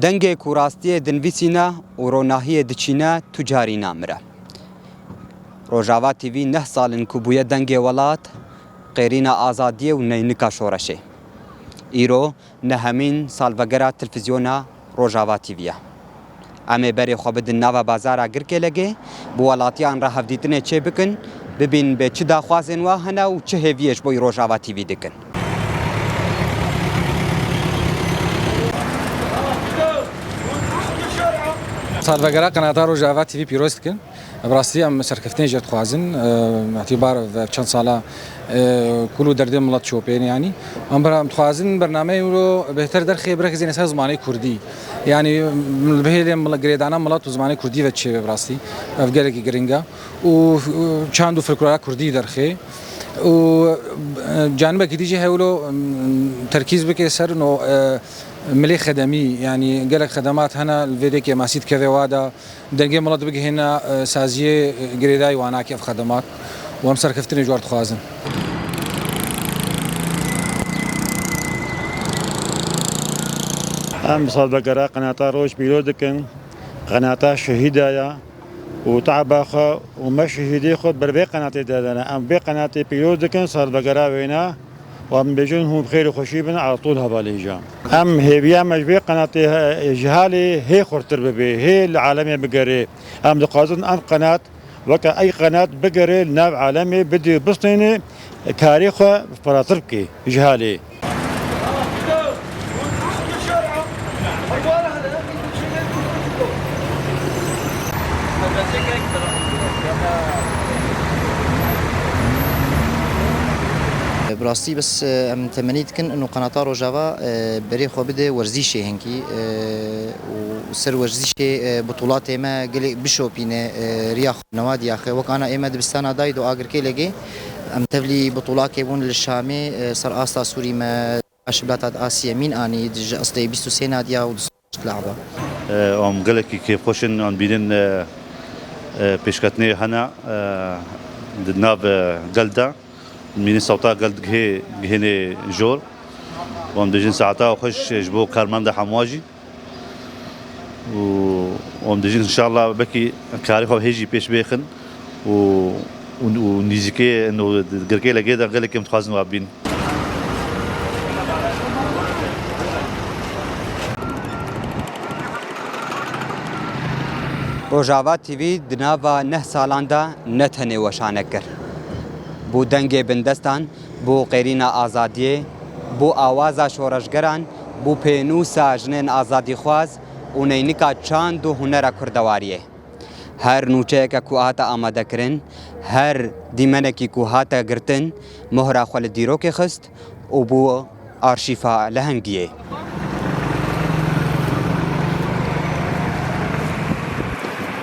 دنگ کوراستی دنویسینا و روناهی دچینا تجاری نامره. روجاوا تیوی 9 سالن کوبوی دنگ ولات قیرینا آزادی و نینکا شورشه. ایرو نهمین سالوگرا تلفزیونا روجاوا تیویه. اما بری خواب دنوا بازار اگر که لگه بولاتیان را هفدیتنه چه بکن ببین به چه داخوازن و هنا و چه هویش بوی روجاوا تیوی دکن. سالوگرا قناة روجاوا تیوی پیروز کن. براستی ام شرکتین جت خوازن اعتبار چند ساله كله دردم ملات شوبين يعني ام خوازن برنامج رو بهتر در خبره که زینسه زمانی کردی يعني بهیل مل گریدانا ملات زمانی کردی و چه براستی افگار کی گرینگا و چندو فلکلور کردی در خی و جانب کدیجی هولو تركيز بك سر انه ملي خدمي يعني قالك خدمات هنا الفيديك ماسيت كذا وادا دنجي ملات بقى هنا سازيه جريداي وانا كيف خدمات وامسر كفتني جوار خوازن ام صار بقرا قناة روش بيلودكن قناة شهيدة يا وتعباخه ومش شهيدي خد بربي قناة دادنا ام بي قناة بيلودكن صار بقرا وينا وام بيجون هم بخير وخشيبنا على طول هباليجا ام هي مجبي قناة جهالي هي خرتر ببي هي العالمية بقري ام دقازن ام قناة وكا اي قناة بقري ناب عالمي بدي بسطيني تاريخه فراتركي جهالي براستی بس ام تمنيت كن انه قناة روجاوا بري خو بده ورزيشي هنكي وسر ورزيشي بطولات ما قال بشوبينه رياخ نوادي اخي وكانا ايما دبستانا دايدو اگر كي لقي ام تبلي بطولات كيبون للشامي صار استا سوري ما شبلات اسيا مين اني اصلي 23 ناديه و لعبه ام قال لك كيف خوشن ان بيدن بيشكتني هنا دناب قلده من صوتا قلد جهني جور وام دجين ساعتها وخش جبو كارماندا حمواجي وام دجين ان شاء الله بكي كاريخو هيجي بيش بيخن ونيزيكي انه قرقي لقيدا قال لك متخازن وابين روجاوا تیوی دنوا 9 سالان دا نتنه وشانه کر. بو دنگ بندستان بو قیرینا آزادیه بو آوازا شورشگران بو پینوسا جنین آزادی خواز و نینکا چاند و هنر کردواریه هر نوچه که کوهاتا آماده کرن هر دیمنه کی کوهاتا گرتن مهرا خول دیرو که خست و بو آرشیفا لهنگیه